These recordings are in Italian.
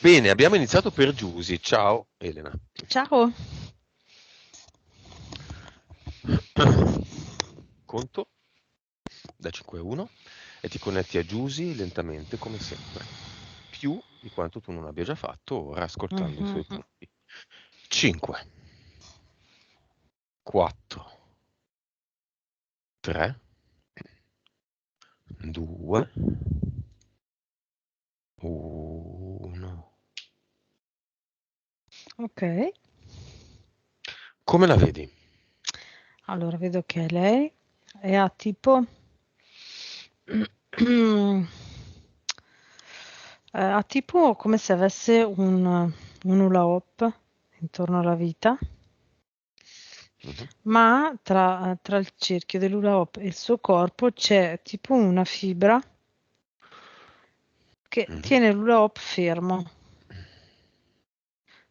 Bene, abbiamo iniziato per Giusy. Ciao Elena. Ciao. Conto da 5 a 1 e ti connetti a Giusy lentamente come sempre. Più di quanto tu non abbia già fatto ora ascoltando i suoi Mhm. punti. 5, 4, 3, 2, 1. Ok, Come la vedi? allora vedo che lei è a tipo ha tipo come se avesse un hula hoop intorno alla vita, Mhm, ma tra il cerchio dell'hula hoop e il suo corpo c'è tipo una fibra che mhm. tiene l'hula hoop fermo.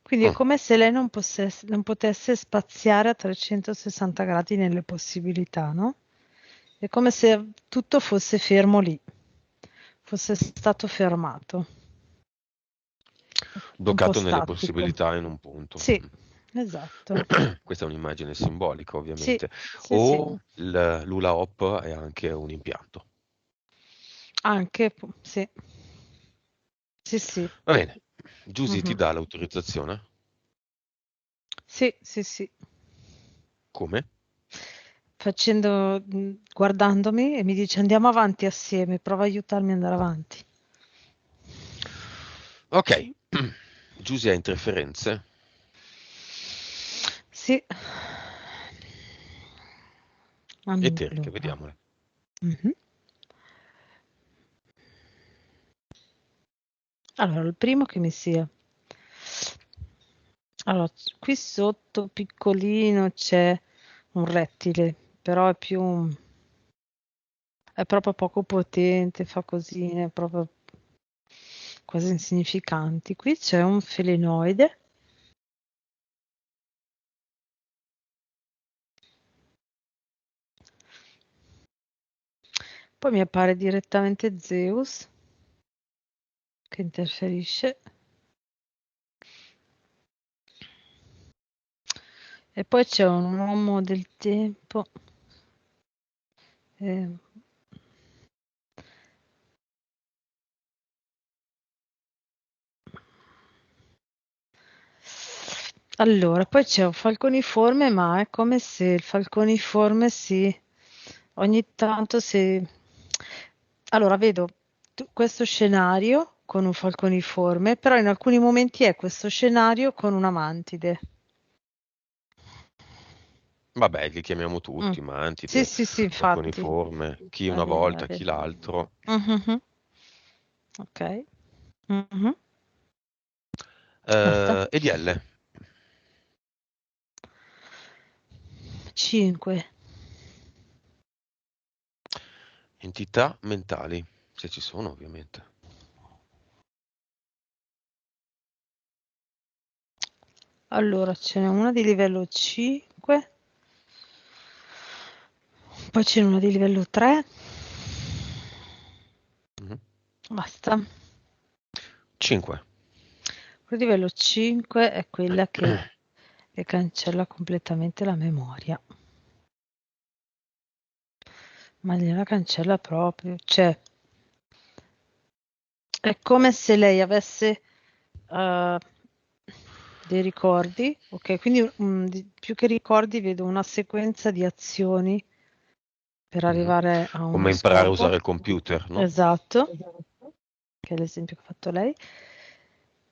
Quindi è Mm. come se lei non potesse spaziare a 360 gradi nelle possibilità, no? È come se tutto fosse fermo lì, fosse stato fermato, un po' Bloccato nelle statico. possibilità in un punto. Sì, esatto. Questa è un'immagine simbolica, Sì, ovviamente. sì, sì. O l'hula hoop è anche un impianto. Anche, sì, sì, sì. Va bene, Giusy ti Mhm. dà l'autorizzazione? Sì, sì, sì. Come? Guardandomi e mi dice andiamo avanti assieme, prova a aiutarmi ad andare avanti. Ok, Giusy ha interferenze Sì. eteriche, Allora. vediamole. Mhm. Allora, il primo che mi sia. Allora, qui sotto piccolino c'è un rettile, però è proprio poco potente, fa cosine, proprio quasi insignificanti. Qui c'è un felinoide, poi mi appare direttamente Zeus che interferisce e poi c'è un uomo del tempo. eh, Allora, poi c'è un falconiforme, ma è come se il falconiforme ogni tanto si. Allora, vedo questo scenario con un falconiforme, però in alcuni momenti è questo scenario con una mantide. Vabbè, li chiamiamo Mm. tutti, Sì, mantide, sì, sì, infatti. falconiforme, chi Va una bene, va volta, chi bene. l'altro. Mhm. Ok. Mhm. Basta. EDL, 5. entità mentali, se ci sono ovviamente. Allora, ce n'è una di livello 5, poi ce n'è una di livello 3. Mhm. Basta. 5. Quella di livello 5 è quella che le cancella completamente la memoria, ma gliela cancella proprio. Cioè, è come se lei avesse eh, dei ricordi, ok? Quindi più che ricordi vedo una sequenza di azioni per Mhm. arrivare a uno Come imparare a scopo. usare il computer, no? Esatto, che è l'esempio che ha fatto lei.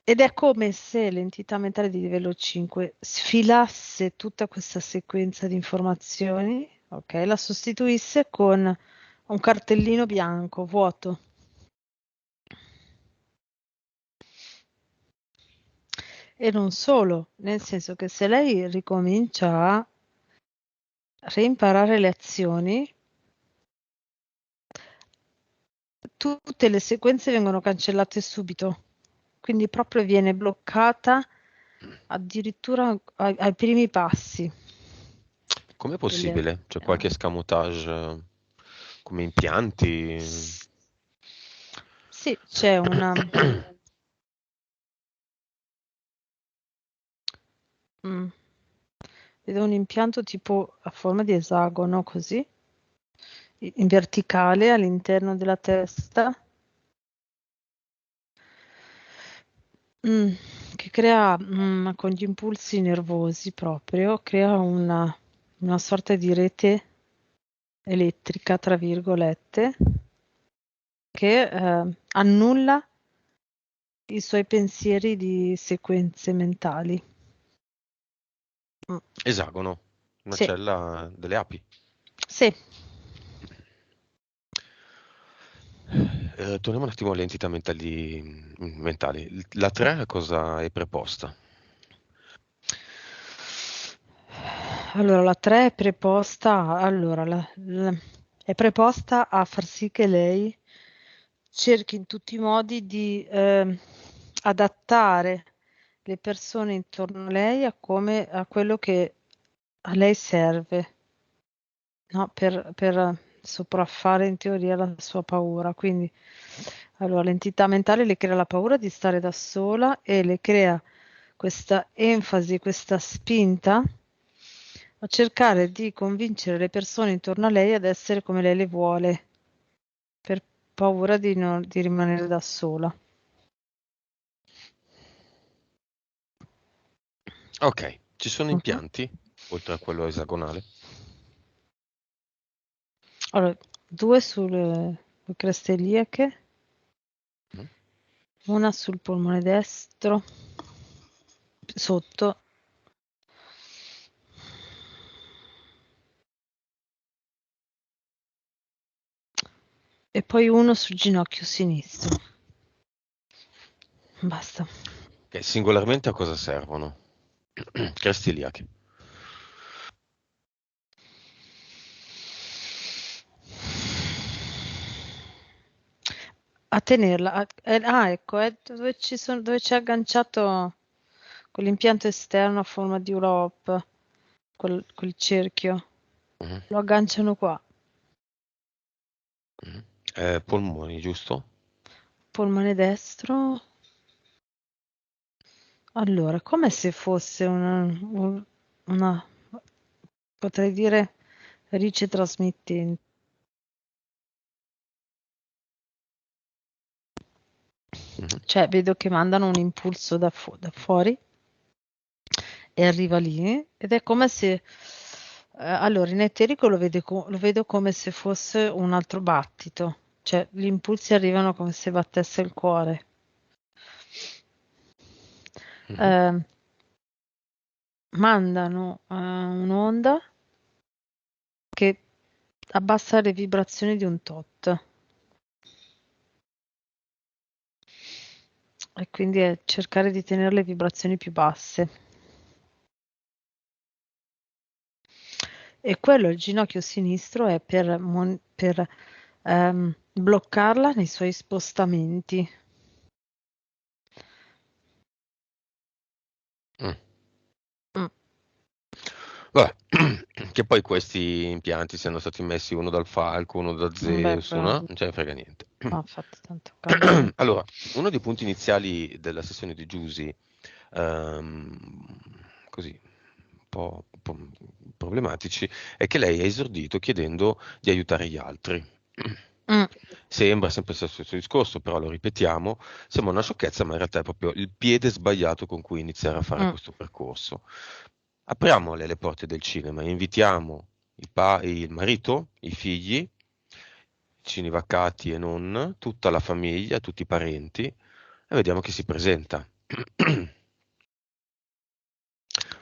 Ed è come se l'entità mentale di livello 5 sfilasse tutta questa sequenza di informazioni, ok? La sostituisse con un cartellino bianco, vuoto. E non solo, nel senso che se lei ricomincia a reimparare le azioni, tutte le sequenze vengono cancellate subito, quindi proprio viene bloccata addirittura ai primi passi. Com'è delle- possibile? C'è eh, qualche escamotage come impianti? Sì, c'è una. Mm. Vedo un impianto tipo a forma di esagono, così, in verticale all'interno della testa, mm, che crea, con gli impulsi nervosi proprio, crea una sorta di rete elettrica, tra virgolette, che annulla i suoi pensieri di sequenze mentali. Mm. Esagono, una Sì, cella delle api. sì. Torniamo un attimo alle entità mentali. La 3 a cosa è preposta? Allora, la 3 è preposta, allora, è preposta a far sì che lei cerchi in tutti i modi di adattare le persone intorno a lei a quello che a lei serve, no? Per sopraffare in teoria la sua paura. Quindi, allora, l'entità mentale le crea la paura di stare da sola e le crea questa enfasi, questa spinta a cercare di convincere le persone intorno a lei ad essere come lei le vuole, per paura di rimanere da sola. Ok, ci sono Mhm. impianti, oltre a quello esagonale? Allora, due sulle creste iliache, Mm. una sul polmone destro, sotto, e poi uno sul ginocchio sinistro. Basta. Che singolarmente a cosa servono? Cresti iliache. A tenerla. Ecco, dove c'è agganciato quell'impianto esterno a forma di ULOP, quel cerchio. Mhm, Lo agganciano qua. mhm. Polmoni, giusto? Polmone destro. Allora, come se fosse una, potrei dire, rice trasmittente. Mhm, Cioè, vedo che mandano un impulso da fuori e arriva lì ed è come se, allora, in eterico lo vedo come se fosse un altro battito, cioè gli impulsi arrivano come se battesse il cuore. mhm. Eh, mandano un'onda che abbassa le vibrazioni di un tot e quindi è cercare di tenere le vibrazioni più basse. E quello, il ginocchio sinistro, è per bloccarla nei suoi spostamenti. Mm. Mm. Vabbè, che poi questi impianti siano stati messi uno dal Falco, uno da Beh, Zeus, no? bravo. Non ce ne frega niente. Ha fatto tanto caldo. Allora, uno dei punti iniziali della sessione di Giusy, ehm, così, un po' problematici, è che lei ha esordito chiedendo di aiutare gli altri. Mm, Sembra sempre lo stesso discorso, però lo ripetiamo, sembra una sciocchezza, ma in realtà è proprio il piede sbagliato con cui iniziare a fare mm, questo percorso. Apriamole le porte del cinema, invitiamo il marito, i figli, cinevaccati e non, tutta la famiglia, tutti i parenti, e vediamo chi si presenta.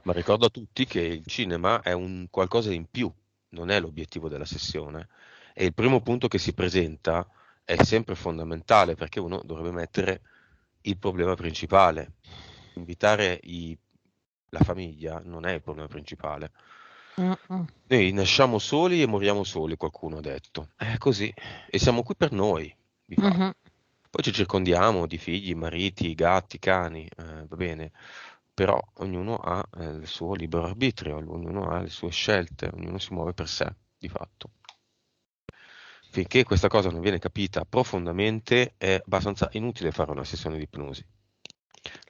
Ma ricordo a tutti che il cinema è un qualcosa in più, non è l'obiettivo della sessione. E il primo punto che si presenta è sempre fondamentale perché uno dovrebbe mettere il problema principale. Invitare la famiglia non è il problema principale. mm, mm. Noi nasciamo soli e moriamo soli, qualcuno ha detto. È così. E siamo qui per noi, di Mhm. fatto. Poi ci circondiamo di figli, mariti, gatti, cani, va bene, però ognuno ha il suo libero arbitrio, ognuno ha le sue scelte, ognuno si muove per sé, di fatto. Finché questa cosa non viene capita profondamente, è abbastanza inutile fare una sessione di ipnosi.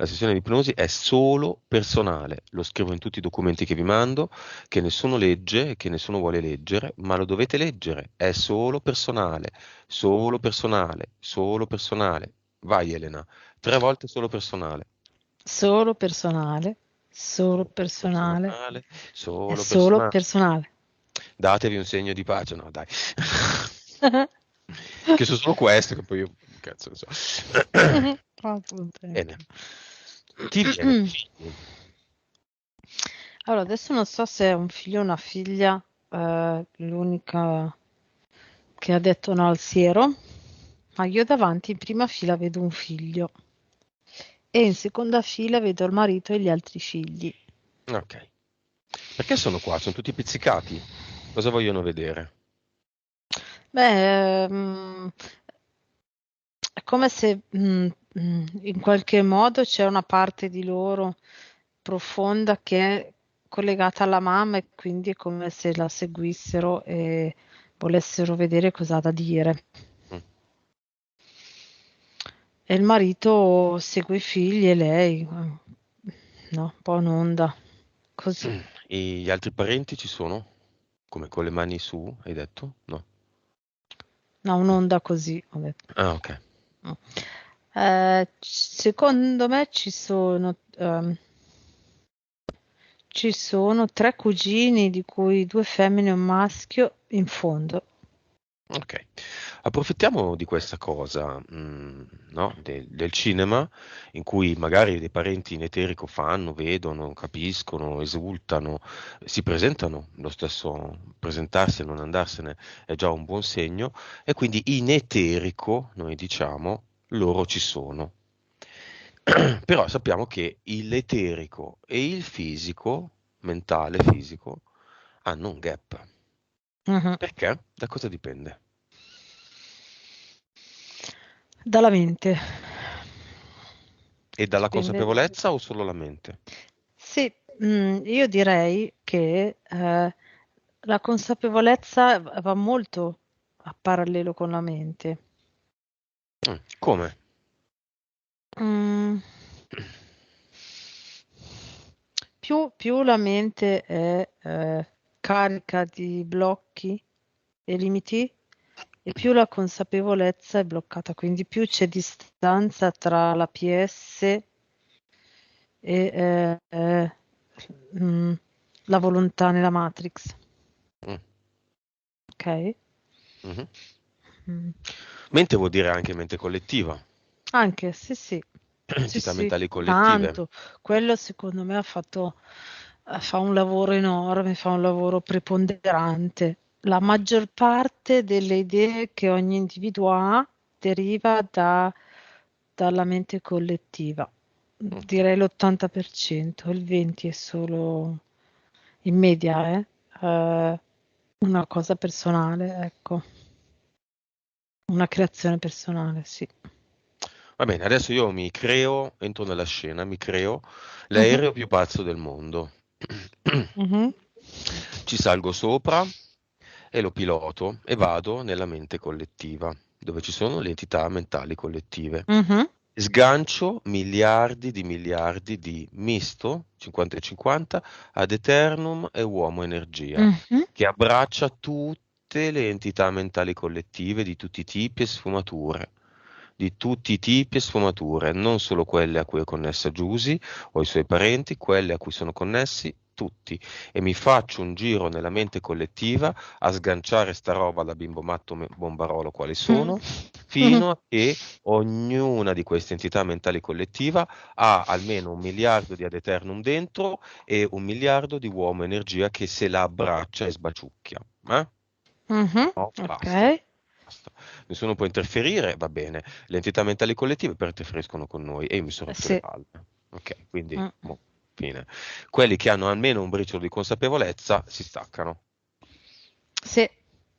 La sessione di ipnosi è solo personale, lo scrivo in tutti i documenti che vi mando, che nessuno legge e che nessuno vuole leggere, ma lo dovete leggere, è solo personale, solo personale, solo personale. Vai Elena, 3 volte solo personale. Solo personale, solo Solo personale, personale, è solo solo personale. personale. Datevi un segno di pace, no, dai. Che sono solo queste, che poi io, cazzo ne so. Bene. Chi viene? Figli. Allora, adesso non so se è un figlio o una figlia, l'unica che ha detto no al siero, ma io davanti in prima fila vedo un figlio e in seconda fila vedo il marito e gli altri figli. Ok. Perché sono qua? Sono tutti pizzicati? Cosa vogliono vedere? Beh, è come se in qualche modo c'è una parte di loro profonda che è collegata alla mamma e quindi è come se la seguissero e volessero vedere cosa ha da dire. Mm. E il marito segue i figli e lei, no, un po' un'onda, così. E gli altri parenti ci sono? Come con le mani su, hai detto? No. No, un'onda così, ho detto. Ah, ok. Mm. Secondo me ci sono tre cugini, di cui due femmine e un maschio, in fondo. Ok, approfittiamo di questa cosa, no? Del cinema, in cui magari dei parenti in eterico fanno, vedono, capiscono, esultano, si presentano, lo stesso presentarsi e non andarsene è già un buon segno, e quindi in eterico, noi diciamo, loro ci sono. Però sappiamo che l'eterico e il fisico, mentale, fisico, hanno un gap. Mhm. Perché? Da cosa dipende? Dalla mente. E dalla Dipende. consapevolezza o solo la mente? Sì, io direi che la consapevolezza va molto a parallelo con la mente. Come? Mm, più la mente è carica di blocchi e limiti, e più la consapevolezza è bloccata, quindi più c'è distanza tra la PS e mm, la volontà nella Matrix, Mm, ok? mhm. Mm. Mente vuol dire anche mente collettiva, Anche, sì, sì, sì, entità sì, mentali collettive. tanto. Quello secondo me fa un lavoro enorme, fa un lavoro preponderante. La maggior parte delle idee che ogni individuo ha deriva dalla mente collettiva. Ok, Direi l'80%, il 20% è solo in media, una cosa personale, ecco, una creazione personale, sì. va bene, adesso io mi creo, entro nella scena, mi creo Mhm, l'aereo più pazzo del mondo. mhm, Ci salgo sopra e lo piloto e vado nella mente collettiva, dove ci sono le entità mentali collettive. mhm, Sgancio miliardi di misto 50 e 50 ad eternum e uomo energia, mhm, che abbraccia tutte le entità mentali collettive di tutti i tipi e sfumature. Di tutti i tipi e sfumature, non solo quelle a cui è connessa Giusy o i suoi parenti, quelle a cui sono connessi tutti. E mi faccio un giro nella mente collettiva a sganciare sta roba da bimbo matto bombarolo quali mhm, sono, mhm, fino a che ognuna di queste entità mentali collettiva ha almeno 1 miliardo di ad eternum dentro e 1 miliardo di uomo energia che se la abbraccia e sbaciucchia. mhm. No, Ok, basta. Basta. Nessuno può interferire, va bene. Le entità mentali collettive però interferiscono con noi e io mi sono rotto le sì. palle. Ok, quindi, Mm. fine. Quelli che hanno almeno un briciolo di consapevolezza si staccano, Sì,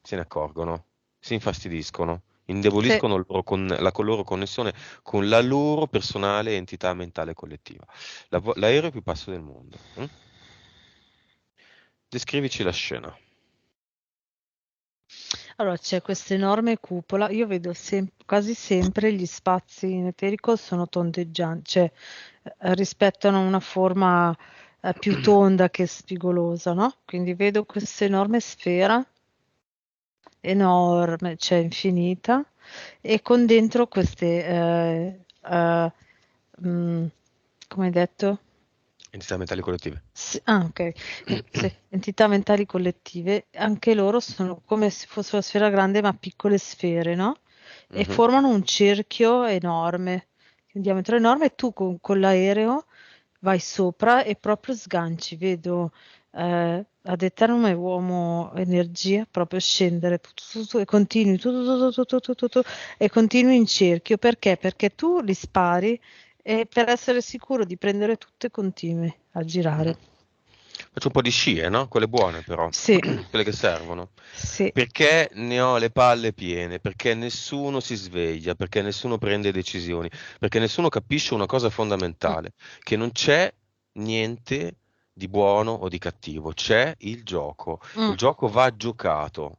se ne accorgono, si infastidiscono, sì. indeboliscono la loro connessione con la loro personale entità mentale collettiva. L'aereo più basso del mondo. Descrivici la scena. Allora, c'è questa enorme cupola, io vedo quasi sempre gli spazi in eterico sono tondeggianti, cioè rispettano una forma più tonda che spigolosa, no? Quindi vedo questa enorme sfera, enorme, cioè infinita, e con dentro queste, mm, come hai detto? Entità mentali collettive. Ok. Sì, entità mentali collettive, anche loro sono come se fosse una sfera grande, ma piccole sfere, no? E Mhm. formano un cerchio enorme, un diametro enorme, e tu con l'aereo vai sopra e proprio sganci, vedo ad eterno uomo energia proprio scendere e continui e continui in cerchio. Perché? Perché tu li spari e per essere sicuro di prendere tutte continui a Mhm. girare. Faccio un po' di scie, no? Quelle buone però, Sì, quelle che servono. sì. Perché ne ho le palle piene, perché nessuno si sveglia, perché nessuno prende decisioni, perché nessuno capisce una cosa Mm, fondamentale, che non c'è niente di buono o di cattivo, c'è il gioco. mm, Il gioco va giocato.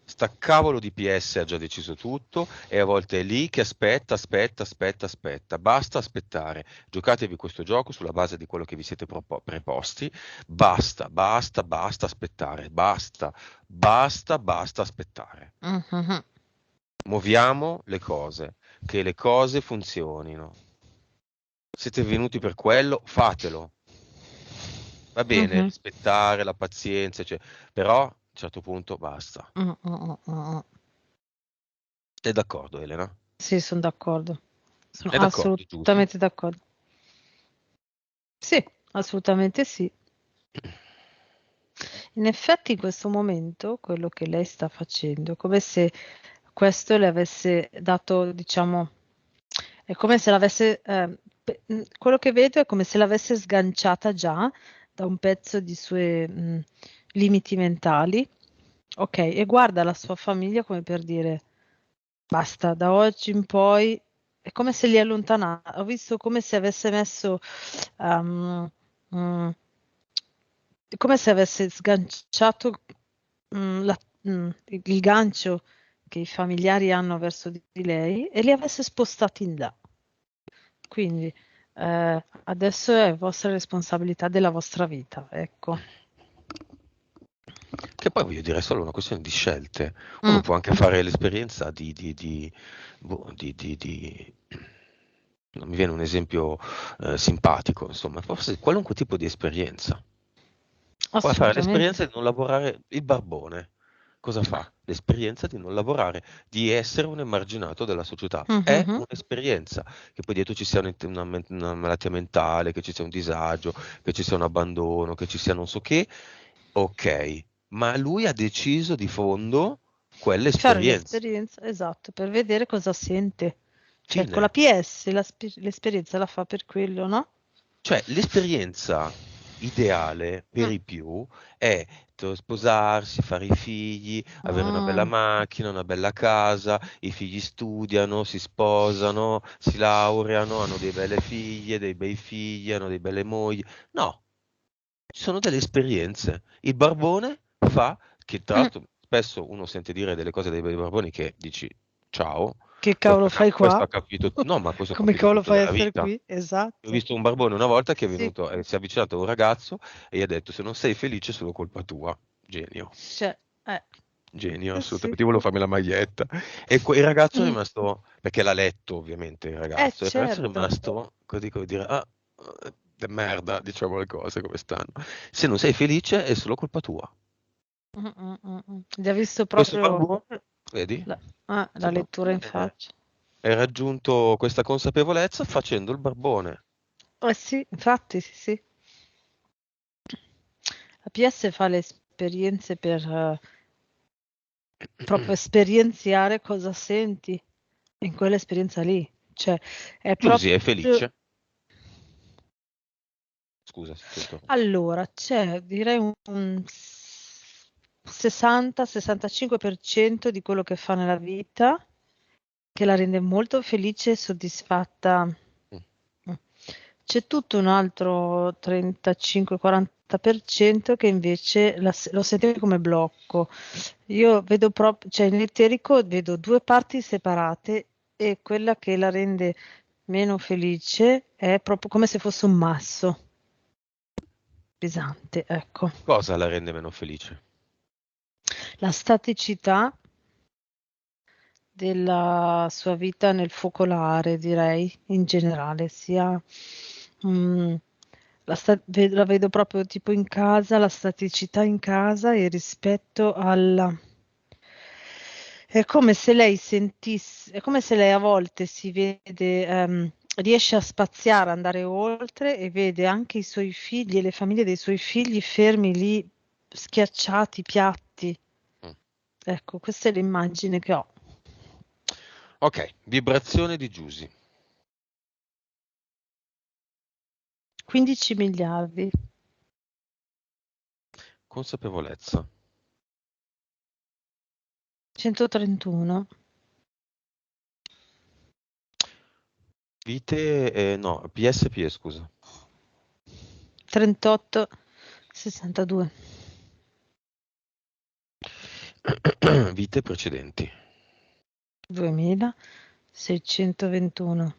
Sta cavolo di PS ha già deciso tutto e a volte è lì che aspetta, aspetta, aspetta, aspetta. Basta aspettare. Giocatevi questo gioco sulla base di quello che vi siete preposti. Basta, basta, basta aspettare. Basta, basta, basta aspettare. mhm, Muoviamo le cose, che le cose funzionino. Siete venuti per quello, fatelo. Va bene, mhm, rispettare la pazienza, però a un certo punto basta. mm. Sei d'accordo, Elena? Sì, sono d'accordo. Sono È d'accordo, giusto? assolutamente d'accordo. Sì, assolutamente sì. In effetti in questo momento quello che lei sta facendo è come se questo le avesse dato, diciamo, è come se l'avesse, quello che vedo è come se l'avesse sganciata già da un pezzo di suoi limiti mentali, ok, e guarda la sua famiglia come per dire, basta, da oggi in poi è come se li allontanasse, ho visto come se avesse messo, mm, come se avesse sganciato il gancio che i familiari hanno verso di lei e li avesse spostati in là. Quindi adesso è vostra responsabilità della vostra vita, ecco. Che poi voglio dire, è solo una questione di scelte. Uno Mm, può anche fare l'esperienza boh, non mi viene un esempio simpatico, insomma, forse qualunque tipo di esperienza. Puoi fare assolutamente. l'esperienza di non lavorare il barbone. Cosa fa? L'esperienza di non lavorare, di essere un emarginato della società. È Mhm. un'esperienza, che poi dietro ci sia una malattia mentale, che ci sia un disagio, che ci sia un abbandono, che ci sia non so che. Ok, ma lui ha deciso di fondo Fare quell'esperienza. l'esperienza, esatto, per vedere cosa sente. Cioè, con la Fine. PS l'esperienza la fa per quello, no? Cioè, l'esperienza ideale per Mm. i più è sposarsi, fare i figli, avere una bella Mm. macchina, una bella casa, i figli studiano, si sposano, si laureano, hanno dei belle figlie, dei bei figli, hanno dei belle mogli. No, ci sono delle esperienze. Il barbone fa, che tra Mm. l'altro spesso uno sente dire delle cose dei barboni che dici, ciao, Che cavolo fai questo qua? ha capito, no, ma questo ha Come capito cavolo tutto fai a della essere vita. qui? Ho Esatto. visto un barbone una volta che è Sì. venuto, si è avvicinato a un ragazzo e gli ha detto: Se non sei felice, è solo colpa tua. Genio, Cioè, genio, sì. assolutamente. Io volevo farmi la maglietta. E il ragazzo è Mm. rimasto, perché l'ha letto ovviamente il ragazzo è Certo. rimasto così come dire: Ah, de merda, diciamo le cose come stanno. Se non sei felice, è solo colpa tua. Gli ha visto Questo proprio barbone, vedi, la questo lettura in barbone faccia. è raggiunto questa consapevolezza facendo il barbone. Eh sì, infatti, sì, sì. La PS fa le esperienze per proprio esperienziare cosa senti in quell'esperienza lì. Cioè, è Giusy è proprio. felice. Scusa se ti ho interrotto. Allora, c'è direi un 60-65% di quello che fa nella vita che la rende molto felice e soddisfatta. Mm. Mm. C'è tutto un altro 35-40 l'80% che invece lo sente come blocco. Io vedo proprio, cioè in eterico vedo due parti separate e quella che la rende meno felice è proprio come se fosse un masso pesante, ecco. Cosa la rende meno felice? La staticità della sua vita nel focolare, direi, in generale, sia mm, la vedo proprio tipo in casa, la staticità in casa e rispetto alla... È come se lei sentisse, è come se lei a volte si vede, riesce a spaziare, andare oltre e vede anche i suoi figli e le famiglie dei suoi figli fermi lì, schiacciati, piatti. Mm. Ecco, questa è l'immagine che ho. Ok, vibrazione di Giusy. 15 miliardi. Consapevolezza. 131. Vite, no, PSP, scusa. 38, 62. Vite precedenti. 2621.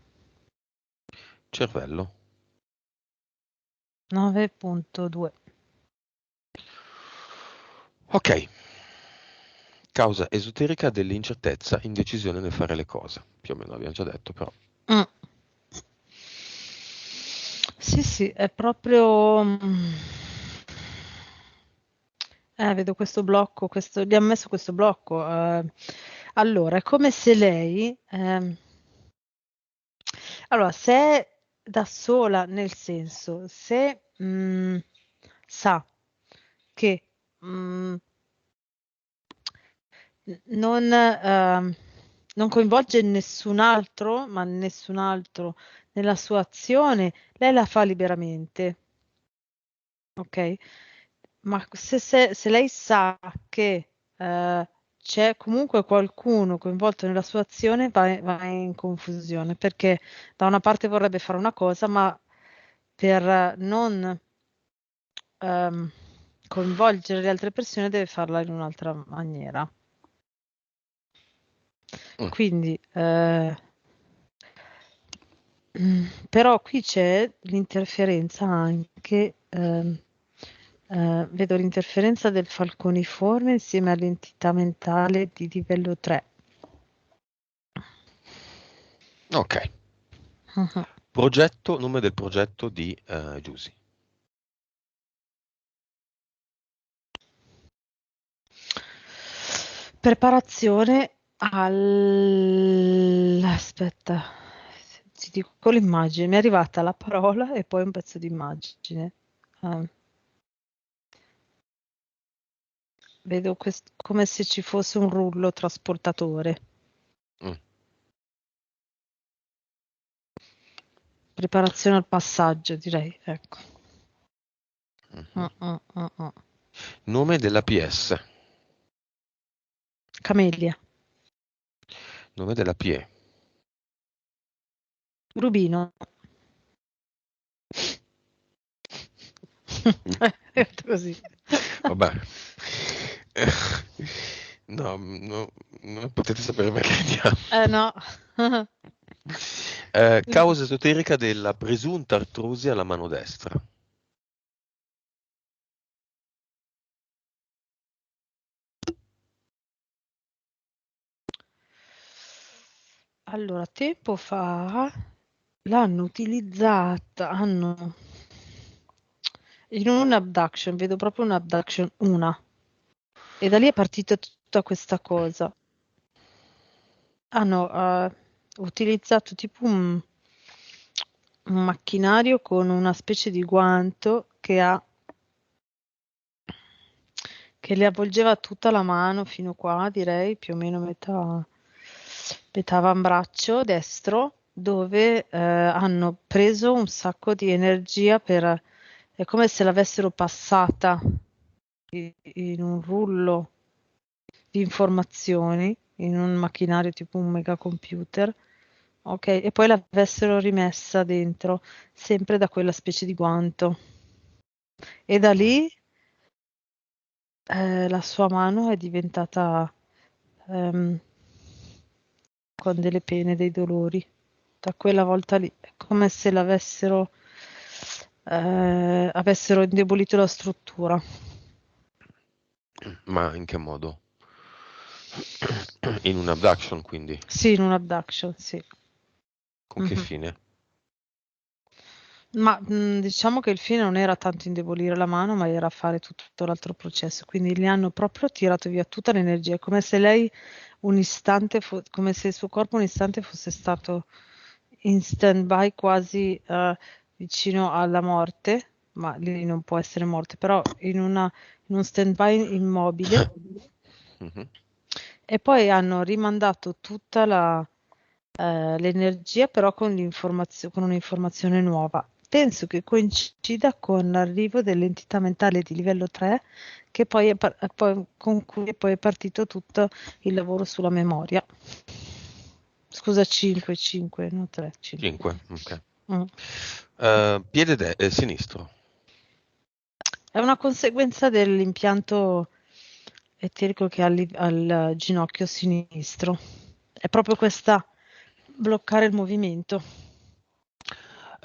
Cervello. 9.2. Ok. Causa esoterica dell'incertezza, indecisione nel fare le cose. Più o meno abbiamo già detto, però. Mm. Sì, sì, è proprio... vedo questo blocco, gli ha messo questo blocco. Allora, è come se lei... allora, se è da sola, nel senso, se sa che mm, non coinvolge nessun altro, ma nessun altro nella sua azione, lei la fa liberamente, ok? Ma se lei sa che c'è comunque qualcuno coinvolto nella sua azione, va in confusione, perché da una parte vorrebbe fare una cosa, ma per non ehm, coinvolgere le altre persone deve farla in un'altra maniera. Mm. Quindi, però qui c'è l'interferenza anche, vedo l'interferenza del falconiforme insieme all'entità mentale di livello 3. Ok. Mhm. Progetto, nome del progetto di Giusy. Preparazione aspetta, ti dico con l'immagine, mi è arrivata la parola e poi un pezzo di immagine. Ah, vedo come se ci fosse un rullo trasportatore. Mm. Preparazione al passaggio, direi, ecco. Mhm. Mm, mm, mm. Nome della PS. Camelia, Nome della PE. Rubino. È così. Vabbè. No, no, non potete sapere perché andiamo. No. Causa esoterica della presunta artrosi alla mano destra. Allora, tempo fa l'hanno utilizzata, in un abduction, vedo proprio un abduction, una. E da lì è partita tutta questa cosa. Hanno utilizzato tipo un macchinario con una specie di guanto che le avvolgeva tutta la mano fino qua, direi, più o meno metà avambraccio destro, dove hanno preso un sacco di energia è come se l'avessero passata in un rullo di informazioni, in un macchinario tipo un megacomputer, ok? E poi l'avessero rimessa dentro, sempre da quella specie di guanto. E da lì la sua mano è diventata ehm, con delle pene, dei dolori. Da quella volta lì è come se avessero indebolito la struttura. Ma in che modo? In un abduction, quindi. Sì, in un abduction, sì. Con che Mhm. fine? Ma diciamo che il fine non era tanto indebolire la mano, ma era fare tutto l'altro processo. Quindi gli hanno proprio tirato via tutta l'energia, è come se lei un istante, come se il suo corpo un istante fosse stato in stand-by quasi vicino alla morte, ma lì non può essere morte, però in un stand-by immobile. Mhm. E poi hanno rimandato tutta l'energia, però con un'informazione nuova. Penso che coincida con l'arrivo dell'entità mentale di livello 3, che con cui poi è partito tutto il lavoro sulla memoria. Scusa, 5, 5, no 3, 5. 5, ok. Mm. Sinistro. È una conseguenza dell'impianto eterico che ha al ginocchio sinistro. È proprio questa bloccare il movimento.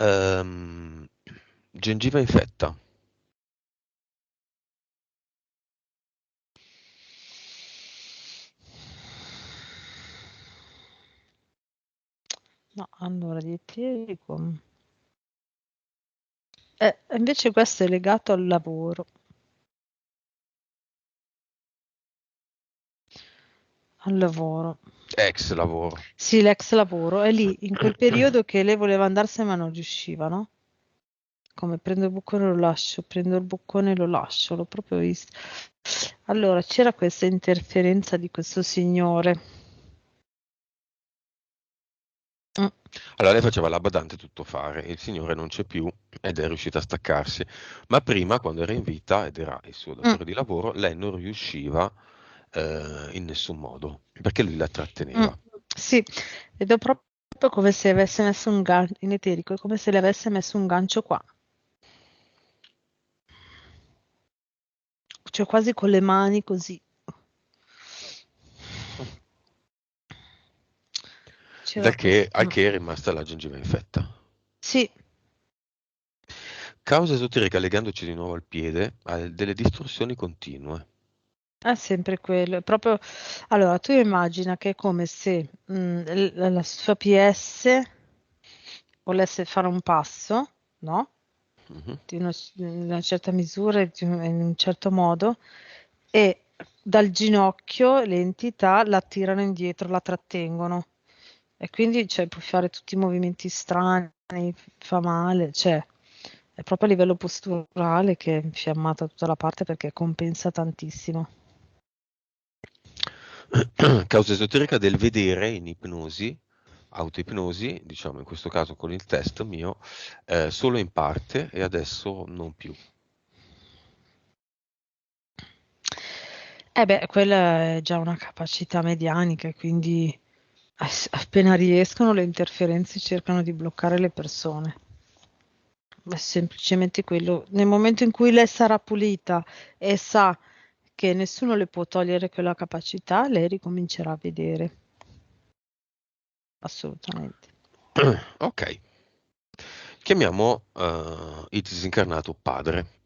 Ehm, Gengiva infetta. No, allora dieterico. Invece questo è legato al lavoro. Al lavoro. Ex lavoro. Sì, l'ex lavoro è lì, in quel periodo che lei voleva andarsene ma non riusciva, no? Come prendo il boccone e lo lascio, prendo il boccone e lo lascio, l'ho proprio visto. Allora, c'era questa interferenza di questo signore. Mm, Allora lei faceva la badante tutto fare, il signore non c'è più ed è riuscita a staccarsi, ma prima, quando era in vita ed era il suo mm, datore di lavoro, lei non riusciva in nessun modo, perché lui la mm. tratteneva. Sì, vedo proprio come se avesse messo un gancio in eterico, è come se le avesse messo un gancio qua. Cioè quasi con le mani così. C'era questo. Al che è rimasta la gengiva infetta. Sì, Causa esoterica legandoci di nuovo al piede ha delle distorsioni continue. è sempre quello. È proprio. Allora, tu immagina che è come se la sua PS volesse fare un passo, no? Mhm. Di una certa misura, e in un certo modo, e dal ginocchio le entità la tirano indietro, la trattengono. E quindi cioè, puoi fare tutti i movimenti strani, fa male, cioè è proprio a livello posturale che è infiammata tutta la parte perché compensa tantissimo. Causa esoterica del vedere in ipnosi, autoipnosi, diciamo in questo caso con il test mio, solo in parte e adesso non più. Eh beh, quella è già una capacità medianica, e quindi appena riescono le interferenze cercano di bloccare le persone. È semplicemente quello. Nel momento in cui lei sarà pulita e sa che nessuno le può togliere quella capacità, lei ricomincerà a vedere. Assolutamente. Ok, chiamiamo il disincarnato padre.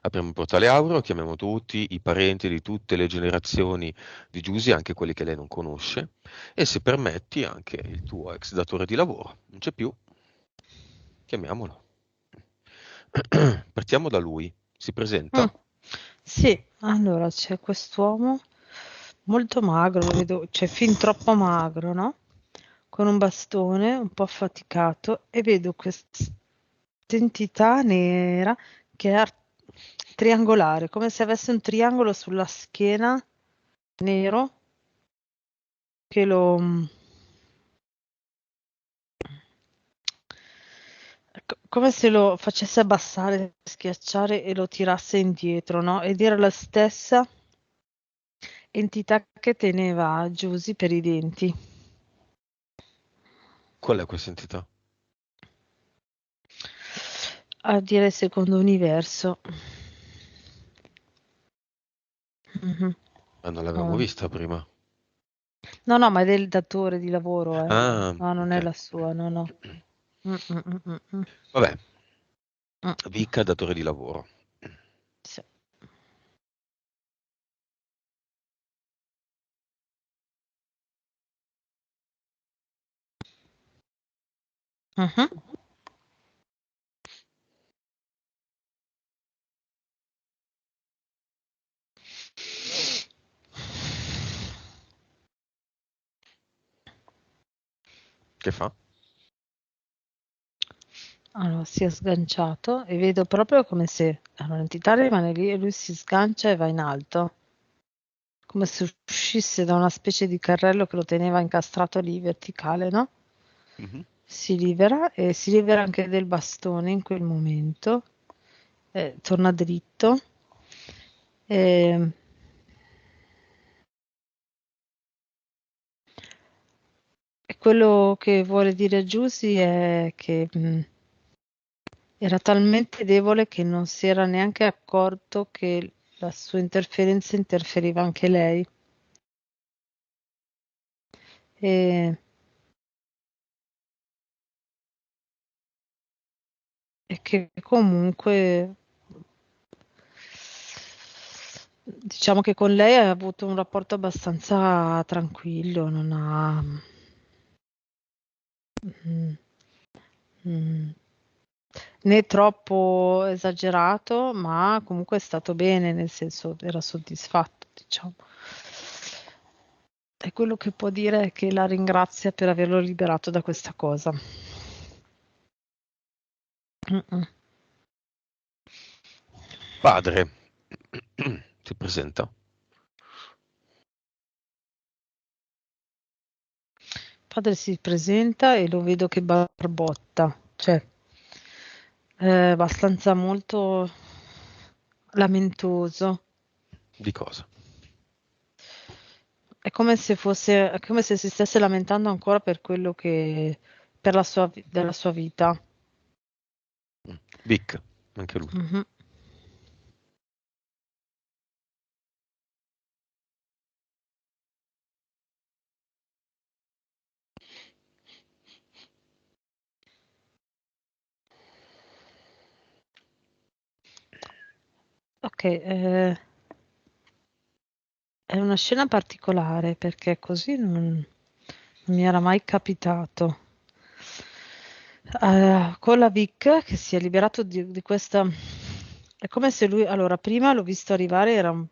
Apriamo il portale aureo, chiamiamo tutti i parenti di tutte le generazioni di Giusy, anche quelli che lei non conosce, e se permetti anche il tuo ex datore di lavoro. Non c'è più, chiamiamolo. Partiamo da lui. Si Mm, presenta? sì, allora c'è quest'uomo molto magro, lo vedo, cioè fin troppo magro, no? Con un bastone, un po' affaticato, e vedo questa entità nera che è triangolare, come se avesse un triangolo sulla schiena nero che come se lo facesse abbassare, schiacciare e lo tirasse indietro, no? Ed era la stessa entità che teneva Giusy per i denti. Qual è questa entità? a dire il secondo universo. Mhm. Ma non l'avevamo Oh. vista prima. No, no, ma è del datore di lavoro, eh. Ah, No, non è ok. la sua, no, no. Mm, mm, mm, mm, mm. Vabbè, Mm, Vic, datore di lavoro. sì. Mhm. Che fa? Allora, si è sganciato e vedo proprio come se l'entità rimane lì e lui si sgancia e va in alto, come se uscisse da una specie di carrello che lo teneva incastrato lì verticale, no? Mhm. Si libera e si libera anche del bastone in quel momento, torna dritto. E, e quello che vuole dire Giusy è che era talmente debole che non si era neanche accorto che la sua interferenza interferiva anche lei. E, e che comunque diciamo che con lei ha avuto un rapporto abbastanza tranquillo, non ha mm, mm, né troppo esagerato, ma comunque è stato bene, nel senso era soddisfatto, diciamo. E quello che può dire è che la ringrazia per averlo liberato da questa cosa. Mm-mm. Padre. Si presenta. Padre si presenta e lo vedo che barbotta, cioè abbastanza molto lamentoso. Di cosa? È come se fosse, è come se si stesse lamentando ancora per quello che, per la sua, della sua vita. Vic, anche lui. Mhm. Ok, è una scena particolare perché così non mi era mai capitato. Con la Vic che si è liberato di questa. È come se lui. Allora, prima l'ho visto arrivare, era un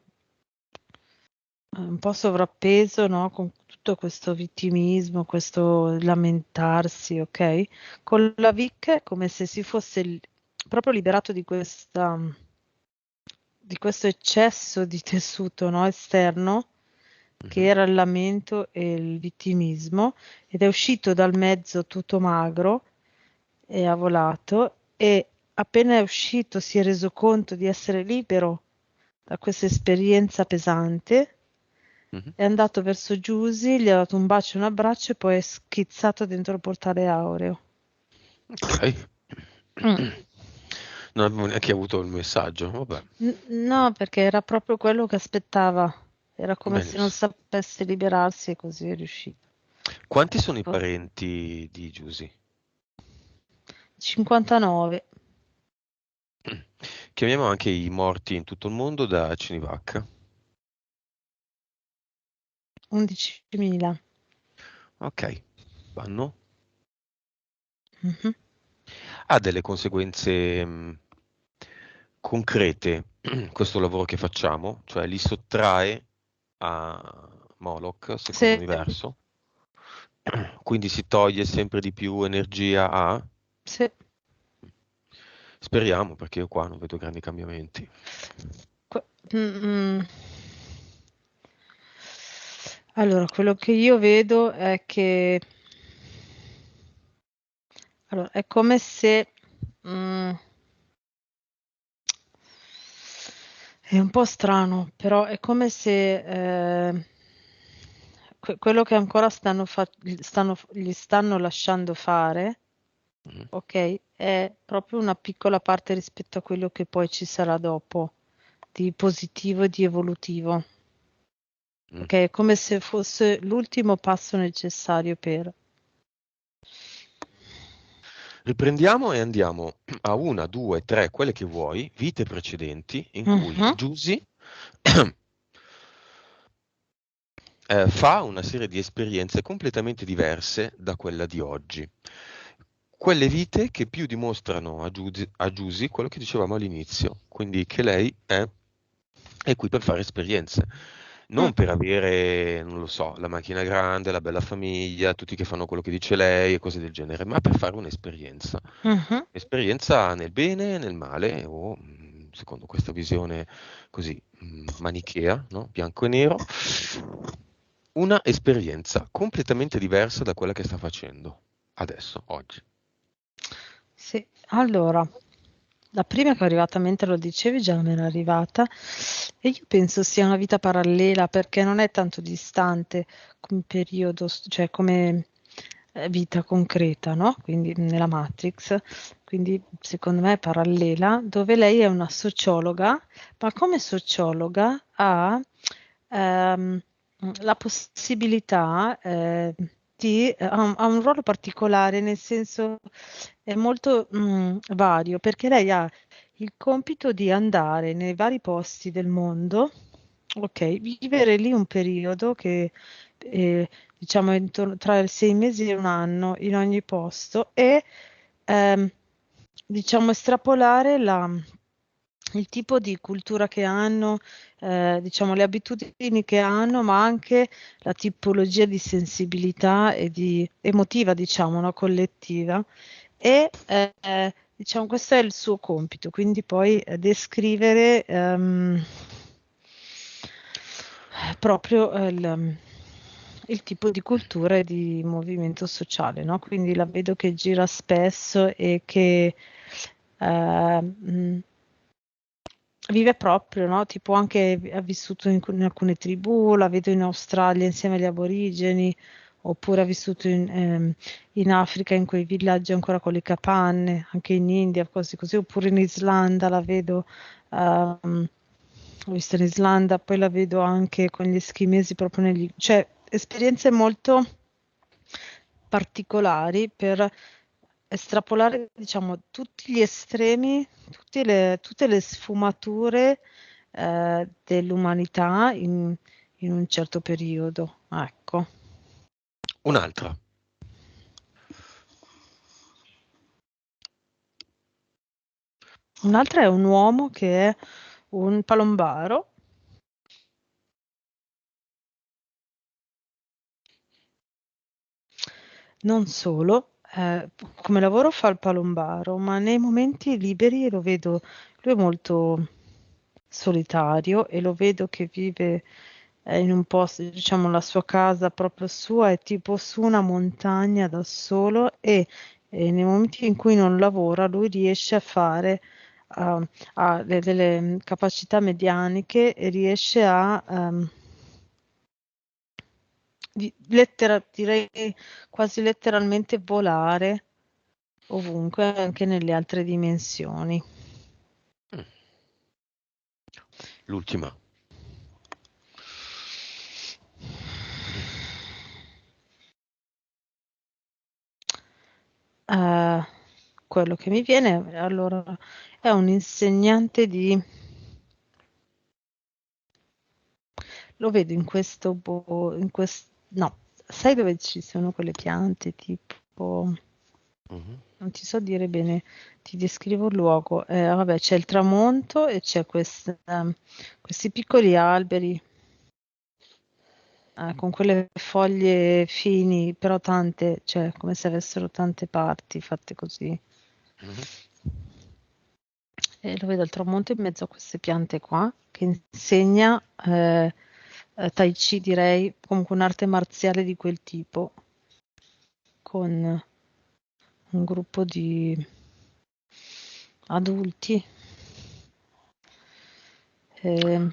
po' sovrappeso, no? Con tutto questo vittimismo, questo lamentarsi, ok? Con la Vic è come se si fosse proprio liberato di questo eccesso di tessuto, no? Esterno, che Mhm. era il lamento e il vittimismo, ed è uscito dal mezzo tutto magro e ha volato e appena è uscito si è reso conto di essere libero da questa esperienza pesante, Mhm. è andato verso Giusy, gli ha dato un bacio e un abbraccio e poi è schizzato dentro il portale aureo. Ok. Mm. Non avevo neanche avuto il messaggio. Vabbè, No, perché era proprio quello che aspettava. Era come se non benissimo. sapesse liberarsi e così è riuscito. Quanti sono i Ecco, parenti di Giusy? 59, Chiamiamo anche i morti in tutto il mondo da Cinivac. 11.000. Ok, vanno. Mhm. Ha delle conseguenze concrete questo lavoro che facciamo, cioè li sottrae a Moloch, secondo Sì, universo, quindi si toglie sempre di più energia a. sì. Speriamo, perché io qua non vedo grandi cambiamenti. Que- mm, mm. Allora, quello che io vedo è che allora, è come se è un po' strano, però è come se quello che ancora gli stanno lasciando fare Mhm. ok? È proprio una piccola parte rispetto a quello che poi ci sarà dopo, di positivo e di evolutivo. Mm. Ok, è come se fosse l'ultimo passo necessario per. Riprendiamo e andiamo a una, due, tre, quelle che vuoi, vite precedenti in cui Mhm, Giusy fa una serie di esperienze completamente diverse da quella di oggi. Quelle vite che più dimostrano a Giusy quello che dicevamo all'inizio, quindi che lei è qui per fare esperienze, mm, non per avere, non lo so, la macchina grande, la bella famiglia, tutti che fanno quello che dice lei e cose del genere, ma per fare un'esperienza. mhm. Esperienza nel bene e nel male, o secondo questa visione così manichea, no? Bianco e nero, una esperienza completamente diversa da quella che sta facendo adesso, oggi. Sì, allora, la prima che è arrivata mentre lo dicevi già me era arrivata e io penso sia una vita parallela perché non è tanto distante come periodo, cioè come vita concreta, no? Quindi nella Matrix, quindi secondo me è parallela, dove lei è una sociologa, ma come sociologa ha ehm, la possibilità ha un ruolo particolare, nel senso è molto vario, perché lei ha il compito di andare nei vari posti del mondo, ok, vivere lì un periodo che diciamo tra i 6 mesi e un anno in ogni posto e ehm, diciamo estrapolare il tipo di cultura che hanno, diciamo le abitudini che hanno, ma anche la tipologia di sensibilità e di emotiva, diciamo, no, collettiva. E diciamo, questo è il suo compito, quindi poi descrivere proprio il tipo di cultura e di movimento sociale, no? Quindi la vedo che gira spesso e che mh, vive proprio, no? Tipo anche ha vissuto in alcune tribù, la vedo in Australia insieme agli aborigeni, oppure ha vissuto in Africa in quei villaggi ancora con le capanne, anche in India, così così, oppure in Islanda la vedo, ho visto in Islanda, poi la vedo anche con gli eschimesi proprio cioè esperienze molto particolari per estrapolare, diciamo, tutti gli estremi, tutte le sfumature dell'umanità in un certo periodo. Ecco. Un'altra. Un'altra è un uomo che è un palombaro. Non solo, come lavoro fa il palombaro, ma nei momenti liberi lo vedo, lui è molto solitario e lo vedo che vive in un posto, diciamo la sua casa proprio sua è tipo su una montagna da solo e nei momenti in cui non lavora lui riesce a fare, ha delle capacità medianiche e riesce a direi quasi letteralmente volare ovunque, anche nelle altre dimensioni. Mm. L'ultima. Eh, quello che mi viene allora è un insegnante di. Lo vedo in questo, no, sai dove ci sono quelle piante tipo, Mhm. non ti so dire bene, ti descrivo il luogo. Vabbè, c'è il tramonto e c'è questi piccoli alberi con quelle foglie fini, però tante, cioè come se avessero tante parti fatte così. Mhm. E lo vedo al tramonto in mezzo a queste piante qua, che insegna Tai Chi, direi, comunque un'arte marziale di quel tipo, con un gruppo di adulti. Eh,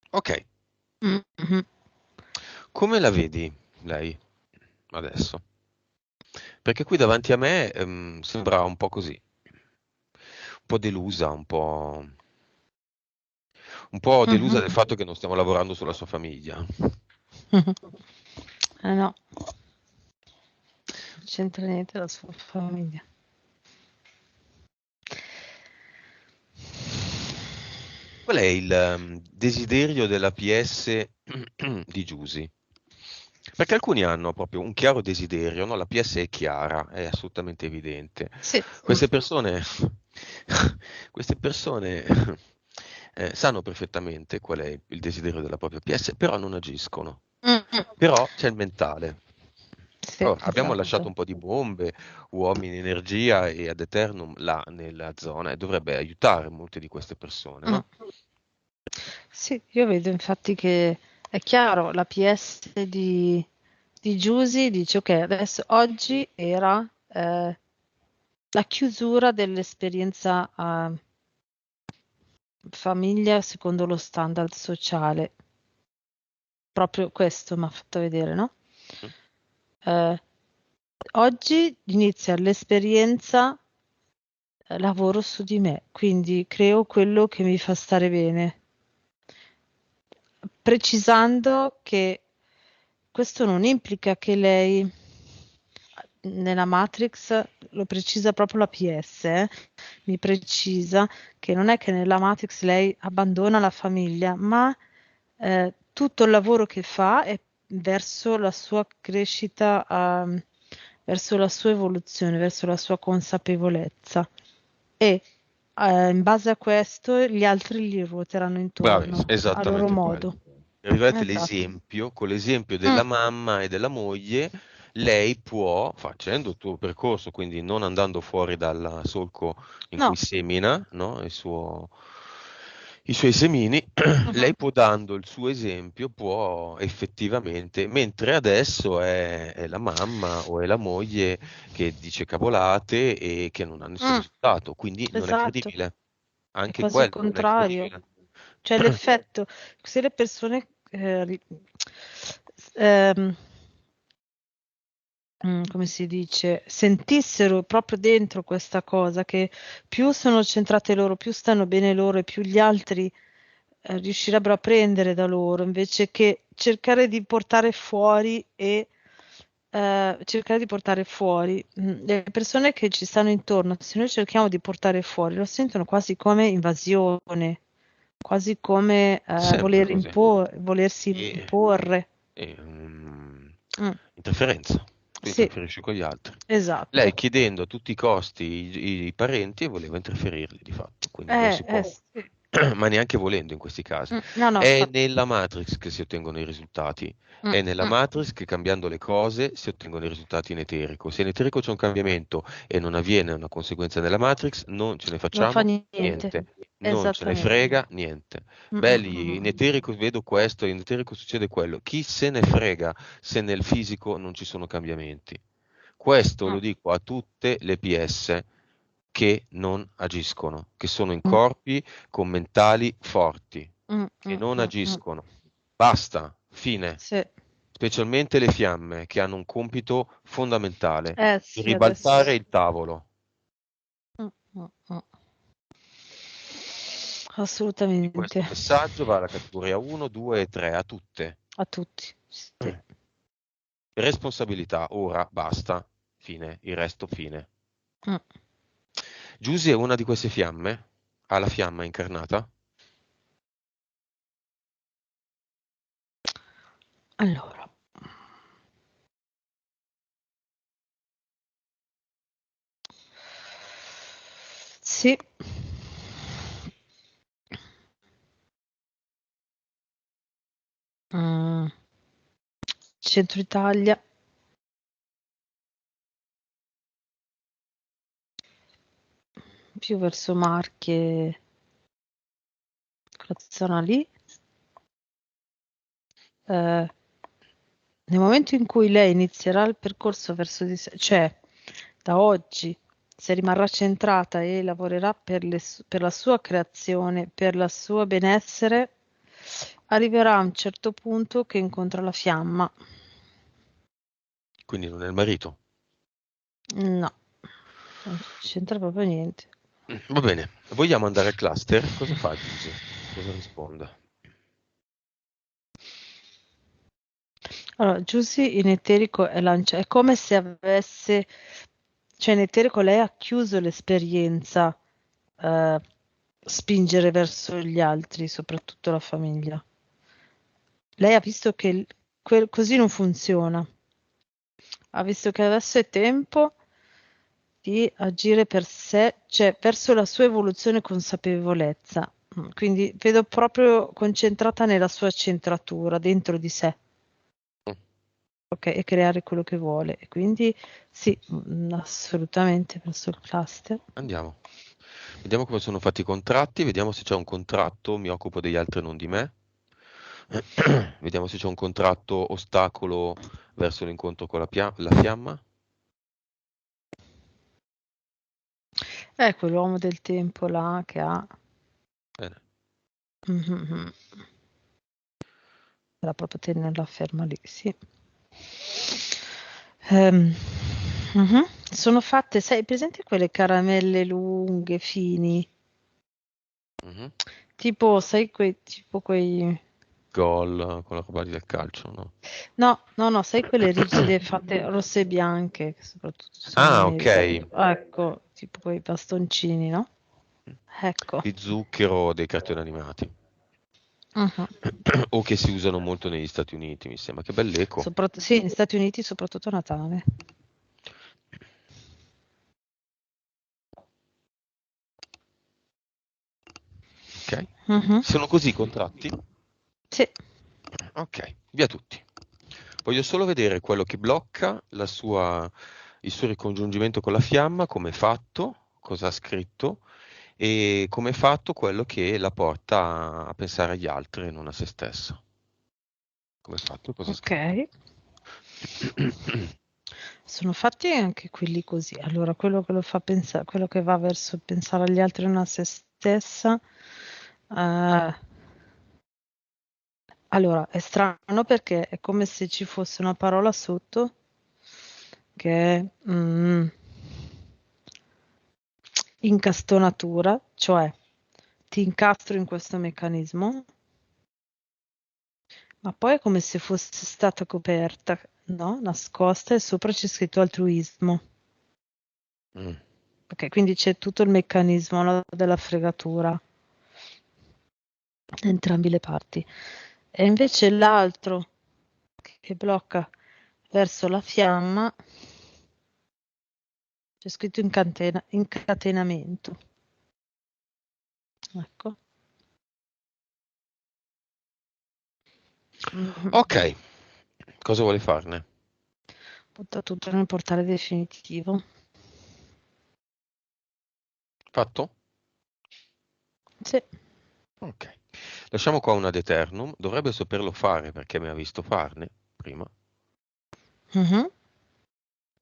Ok, mhm. Come la vedi lei adesso? Perché qui davanti a me sembra un po' così, un po' delusa, un po' delusa Mhm. del fatto che non stiamo lavorando sulla sua famiglia. No, non c'entra niente la sua famiglia. Qual è il desiderio della PS di Giusy? Perché alcuni hanno proprio un chiaro desiderio, no? La PS è chiara, è assolutamente evidente. Sì. Queste persone, queste persone sanno perfettamente qual è il desiderio della propria PS, però non agiscono. Mm. Però c'è il mentale. Sì, Allora, abbiamo lasciato esatto. un po' di bombe, uomini, energia e ad eternum là nella zona e dovrebbe aiutare molte di queste persone, Mm. no? Sì, io vedo infatti che è chiaro, la PS di Giusy dice ok, adesso oggi era la chiusura dell'esperienza famiglia secondo lo standard sociale. Proprio questo mi ha fatto vedere, no? Mm. Eh, oggi inizia l'esperienza lavoro su di me, quindi creo quello che mi fa stare bene, precisando che questo non implica che lei nella Matrix lo precisa proprio la PS, mi precisa che non è che nella Matrix lei abbandona la famiglia, ma tutto il lavoro che fa è verso la sua crescita, verso la sua evoluzione, verso la sua consapevolezza. E in base a questo gli altri gli ruoteranno Bravi, intorno a loro esattamente quello. modo. Arrivate Esatto. l'esempio, con l'esempio Mm, della mamma e della moglie, lei può, facendo il tuo percorso, quindi non andando fuori dal solco in cui no. semina, no, i suoi semini, Mhm. lei può dando il suo esempio, può effettivamente, mentre adesso è la mamma o è la moglie che dice cavolate e che non ha nessun Mm, risultato, quindi non è esatto, credibile. è Anche quasi il quello non è contrario. credibile. Cioè l'effetto, se le persone ehm, come si dice, sentissero proprio dentro questa cosa, che più sono centrate loro, più stanno bene loro e più gli altri riuscirebbero a prendere da loro, invece che cercare di portare fuori e cercare di portare fuori le persone che ci stanno intorno, se noi cerchiamo di portare fuori, lo sentono quasi come invasione, quasi come Sempre così. volersi E, imporre. Mm, interferenza. Tu sì, interferisci con gli altri. Lei esatto. chiedendo a tutti i costi i parenti e voleva interferirli di fatto, quindi non si può, Sì. ma neanche volendo in questi casi. No, no, È infatti. nella Matrix che si ottengono i risultati, Mm, è nella mm, Matrix che cambiando le cose si ottengono i risultati in eterico. Se in eterico c'è un cambiamento e non avviene una conseguenza nella Matrix, non ce ne non fa facciamo niente. niente. Non ce ne Esattamente. frega niente. Mm, mm, Belli, mm, in mm. eterico vedo questo, in eterico succede quello. Chi se ne frega se nel fisico non ci sono cambiamenti? Questo lo Mm, dico a tutte le PS che non agiscono, che sono in mm, corpi con mentali forti, mm, che mm, non mm, mm. agiscono. Basta, fine. Sì. Specialmente le fiamme che hanno un compito fondamentale, di Sì, ribaltare adesso. il tavolo. Mm, mm, mm. Quindi questo Assolutamente. messaggio va alla categoria 1, 2 e 3, a tutte. A tutti. Sì. Responsabilità, ora basta, fine, il resto fine. Mm. Giusy è una di queste fiamme? Ha la fiamma incarnata? Allora. Sì. Mm. Centro Italia. Più verso Marche, quella zona lì. Eh, nel momento in cui lei inizierà il percorso verso di sé, cioè da oggi, se rimarrà centrata e lavorerà per la sua creazione, per il suo benessere, arriverà a un certo punto che incontra la fiamma. Quindi non è il marito. No, non c'entra proprio niente. Va bene, vogliamo andare al cluster? Cosa fa Giuse? Cosa risponde? Allora, Giusy in eterico è come se avesse, cioè in eterico lei ha chiuso l'esperienza eh, spingere verso gli altri, soprattutto la famiglia. Lei ha visto che così non funziona. Ha visto che adesso è tempo di agire per sé, cioè verso la sua evoluzione e consapevolezza. Quindi vedo proprio concentrata nella sua centratura, dentro di sé. Ok, e creare quello che vuole. E quindi sì, assolutamente verso il cluster. Andiamo. Vediamo come sono fatti i contratti, vediamo se c'è un contratto, mi occupo degli altri e non di me. Vediamo se c'è un contratto ostacolo verso l'incontro con la fiamma. Quell'uomo del tempo là che ha. Bene. Mhm. Era proprio tenerla ferma lì, sì. Ehm, Sono fatte, sai, presente quelle caramelle lunghe, fini? Mhm. Tipo, sai, tipo quei. Gol con la roba lì del calcio, no? No, no, no, sai quelle rigide fatte rosse e bianche, che soprattutto ci sono in Ah, ok. America. Ecco, tipo quei bastoncini, no? Ecco. Di zucchero dei cartoni animati. Mhm. O che si usano molto negli Stati Uniti, mi sembra. Che bell'eco. Sì, negli Stati Uniti soprattutto a Natale. Ok. Mhm. Sono così i contratti? Sì. Ok, via tutti. Voglio solo vedere quello che blocca il suo ricongiungimento con la fiamma, come è fatto, cosa ha scritto e come è fatto quello che la porta a pensare agli altri e non a se stessa. Come è fatto e cosa ha Ok. scritto. Sono fatti anche quelli così. Allora, quello che lo fa pensare, quello che va verso pensare agli altri e non a se stessa. eh, allora, è strano perché è come se ci fosse una parola sotto che è incastonatura, cioè ti incastro in questo meccanismo, ma poi è come se fosse stata coperta, no? Nascosta e sopra c'è scritto altruismo. Mm. Ok, quindi c'è tutto il meccanismo, no, della fregatura da entrambi le parti. E invece l'altro che blocca verso la fiamma c'è scritto incatenamento. Ecco. Mhm. Ok, cosa vuole farne? Butta tutto nel portale definitivo. Fatto? Sì. Ok. Lasciamo qua una ad eternum, dovrebbe saperlo fare perché mi ha visto farne prima. Mhm.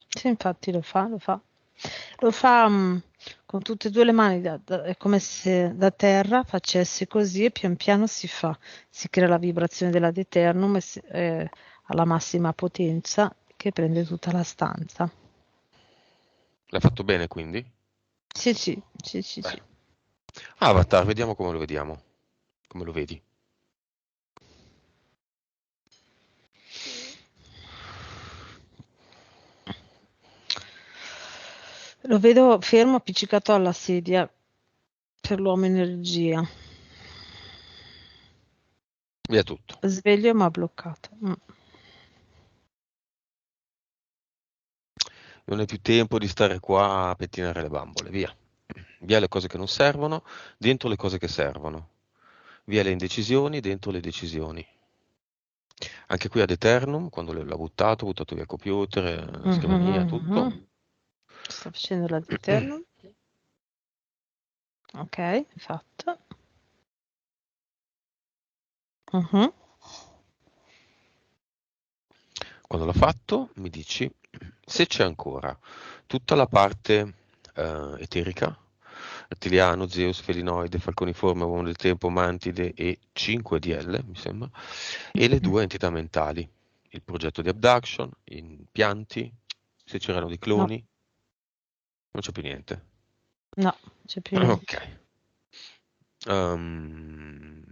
Sì, infatti lo fa, lo fa. Lo fa con tutte e due le mani, è come se da terra facesse così e pian piano si crea la vibrazione dell'ad eternum alla massima potenza che prende tutta la stanza. L'ha fatto bene quindi? Sì, sì, sì, sì, sì. Bene. Avatar, vediamo come lo vediamo. Come lo vedi? Lo vedo fermo appiccicato alla sedia per l'uomo energia. Via tutto. Sveglio ma bloccato. Non è più tempo di stare qua a pettinare le bambole, via. Via le cose che non servono, dentro le cose che servono. Via le indecisioni, dentro le decisioni. Anche qui ad eternum, quando l'ha buttato, ha buttato via il computer, la scrivania, Mhm, tutto. mhm. Sto facendo l'ad eternum. Ok, fatto. Mhm. Quando l'ha fatto, mi dici se c'è ancora tutta la parte eterica rettiliano, Zeus, felinoide, falconiforme, uomo del tempo, mantide e 5DL, mi sembra, e le due entità mentali, il progetto di abduction, i impianti, se c'erano di No, cloni, non c'è più niente. no, c'è più niente. Ok. Ehm,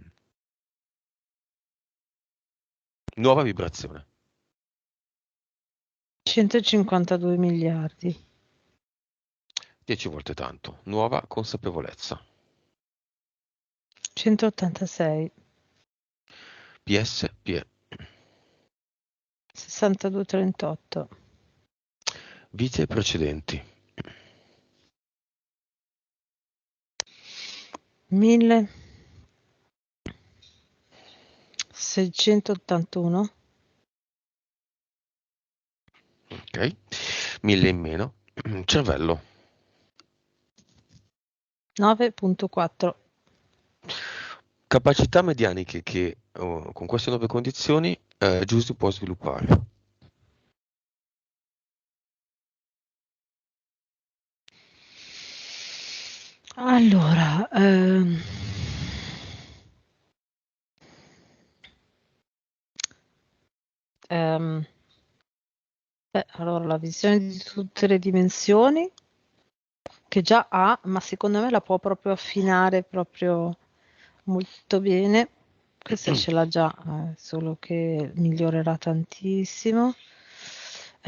Nuova vibrazione. 152 miliardi. 10 volte tanto. Nuova consapevolezza. 186. PS, PE. 62,38. Vite precedenti. 1681. Ok. 1000 in meno. Cervello. 9,4. Capacità medianiche che con queste nuove condizioni Giusy può sviluppare. Allora, ehm, allora la visione di tutte le dimensioni che già ha, ma secondo me la può proprio affinare proprio molto bene. Questa ce l'ha già, solo che migliorerà tantissimo.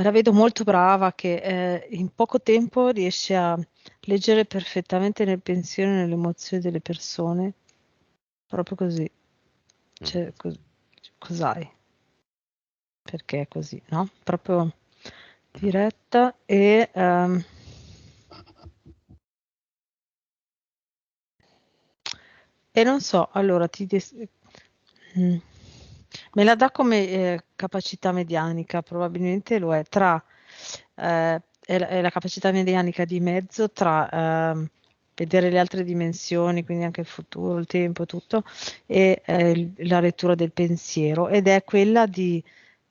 La vedo molto brava che in poco tempo riesce a leggere perfettamente nel pensiero e nelle emozioni delle persone, proprio così. Cioè, cos'hai? Perché è così, no? Proprio diretta e non so, allora mm, me la dà come capacità medianica, probabilmente lo è è la capacità medianica di mezzo tra vedere le altre dimensioni, quindi anche il futuro, il tempo, tutto, e la lettura del pensiero, ed è quella di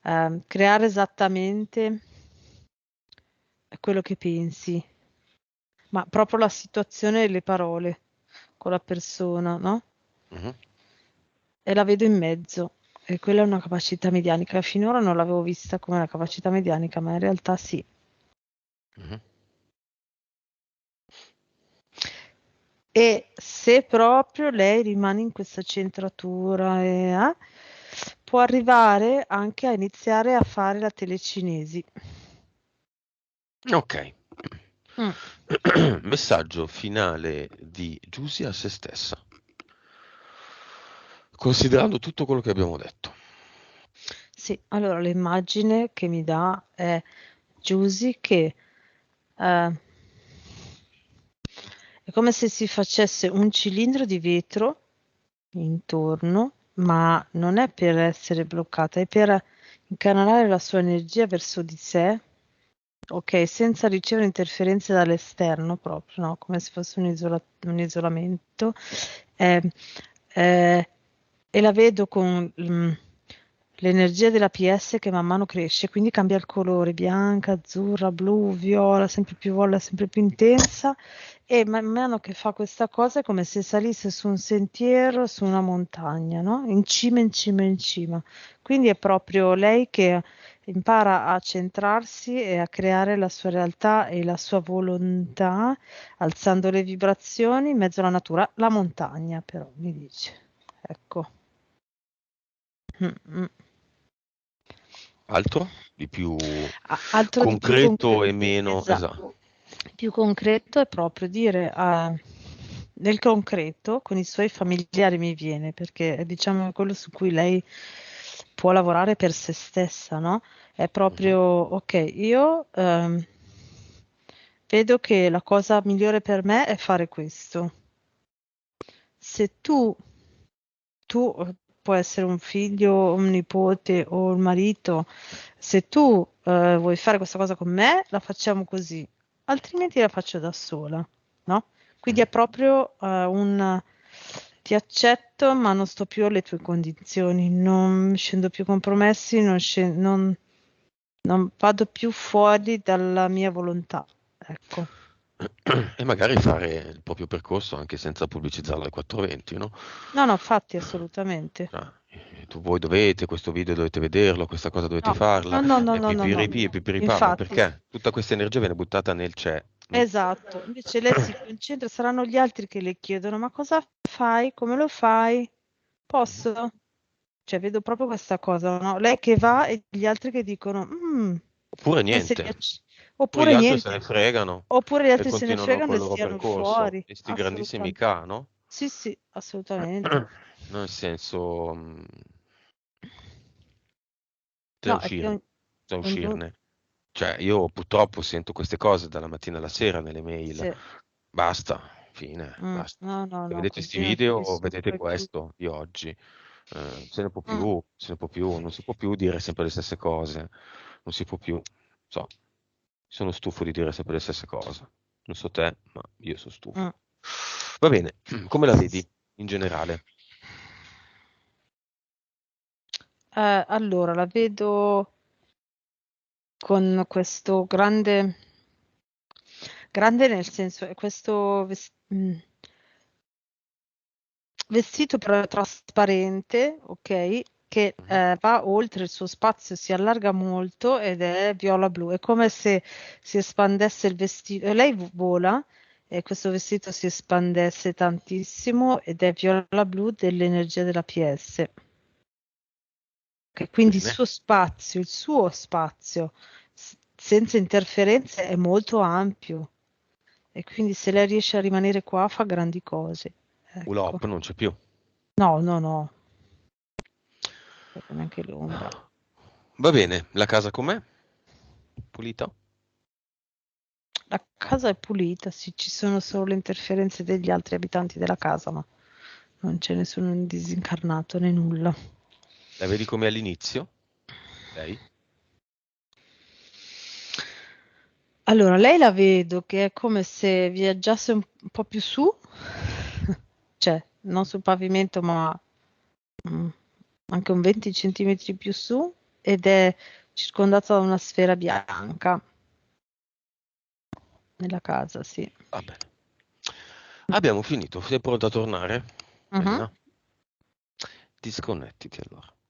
creare esattamente quello che pensi, ma proprio la situazione e le parole con la persona, no? Mhm, E la vedo in mezzo. E quella è una capacità medianica. Finora non l'avevo vista come una capacità medianica, ma in realtà sì. mhm. E se proprio lei rimane in questa centratura, può arrivare anche a iniziare a fare la telecinesi. Ok. Mm. Messaggio finale di Giusy a se stessa. Considerando tutto quello che abbiamo detto. Sì, allora l'immagine che mi dà è Giusy che eh, è come se si facesse un cilindro di vetro intorno, ma non è per essere bloccata, è per incanalare la sua energia verso di sé, ok, senza ricevere interferenze dall'esterno proprio, no? Come se fosse un isolamento. Eh, eh, e la vedo con l'energia della PS che man mano cresce, quindi cambia il colore, bianca, azzurra, blu, viola, sempre più intensa, e man mano che fa questa cosa è come se salisse su un sentiero, su una montagna, no? In cima, in cima, in cima. Quindi è proprio lei che impara a centrarsi e a creare la sua realtà e la sua volontà, alzando le vibrazioni in mezzo alla natura. La montagna, però, mi dice. Ecco. Mm, mm. Altro? Di più Altro di più concreto e concreto, meno... Esatto. esatto. Più concreto è proprio dire nel concreto con i suoi familiari mi viene, perché è diciamo quello su cui lei può lavorare per se stessa, no? È Mhm, proprio, ok, io vedo che la cosa migliore per me è fare questo. Se tu puoi essere un figlio, un nipote o un marito, se tu vuoi fare questa cosa con me, la facciamo così, altrimenti la faccio da sola, no? Quindi mhm. è proprio un ti accetto, ma non sto più alle tue condizioni, non scendo più compromessi, non vado più fuori dalla mia volontà. Ecco. e magari fare il proprio percorso anche senza pubblicizzarlo alle 4:20, no? No, no, fatti assolutamente. Cioè, voi dovete, questo video dovete vederlo, questa cosa dovete No, farla, no, no, no, e no, no, no. pipiripi e pipiripà, ma Infatti, perché? Tutta questa energia viene buttata nel c'è. esatto. Invece lei si concentra, saranno gli altri che le chiedono, ma cosa fai? Come lo fai? Mhm. Posso? Cioè, vedo proprio questa cosa, no? Lei che va e gli altri che dicono, Oppure e se niente, oppure gli oppure altri se niente, ne fregano oppure gli e altri se ne continuano fregano col e loro stiano percorso, fuori. e sti grandissimi Assolutamente. K, no? Sì, sì, assolutamente. Nel senso, No, è che bisogna ognuno... uscirne. Cioè, io purtroppo sento queste cose dalla mattina alla sera nelle mail. Sì. Basta, fine, basta. No, no, Se no, vedete questi così non video, finiscono vedete mai più. questo di oggi. Se ne può Mm, più, se ne può più, non si può più dire sempre le stesse cose. Non si può più. So, sono stufo di dire sempre le stesse cose. Non so te, ma io sono mm. stufo. Va bene, come la vedi in generale? Allora, la vedo con questo grande, grande nel senso, è questo vestito però trasparente, ok? Che Mhm. va oltre il suo spazio, si allarga molto ed è viola-blu. È come se si espandesse il vestito. Lei vola e questo vestito si espandesse tantissimo ed è viola-blu dell'energia della PS. Quindi Bene, il suo spazio, senza interferenze, è molto ampio e quindi se lei riesce a rimanere qua fa grandi cose. Ecco. Ulop non c'è più. No, no, no, proprio neanche l'ombra. Va bene, la casa com'è? Pulita? La casa è pulita, sì, ci sono solo le interferenze degli altri abitanti della casa, ma non c'è nessun disincarnato né nulla. La vedi come all'inizio? Lei? Allora, lei la vedo che è come se viaggiasse un po' più su, cioè non sul pavimento, ma mm, anche un 20 centimetri più su, ed è circondata da una sfera bianca nella casa, sì. Va bene. Abbiamo finito, sei pronta a tornare? Mhm. Bella. Disconnettiti allora.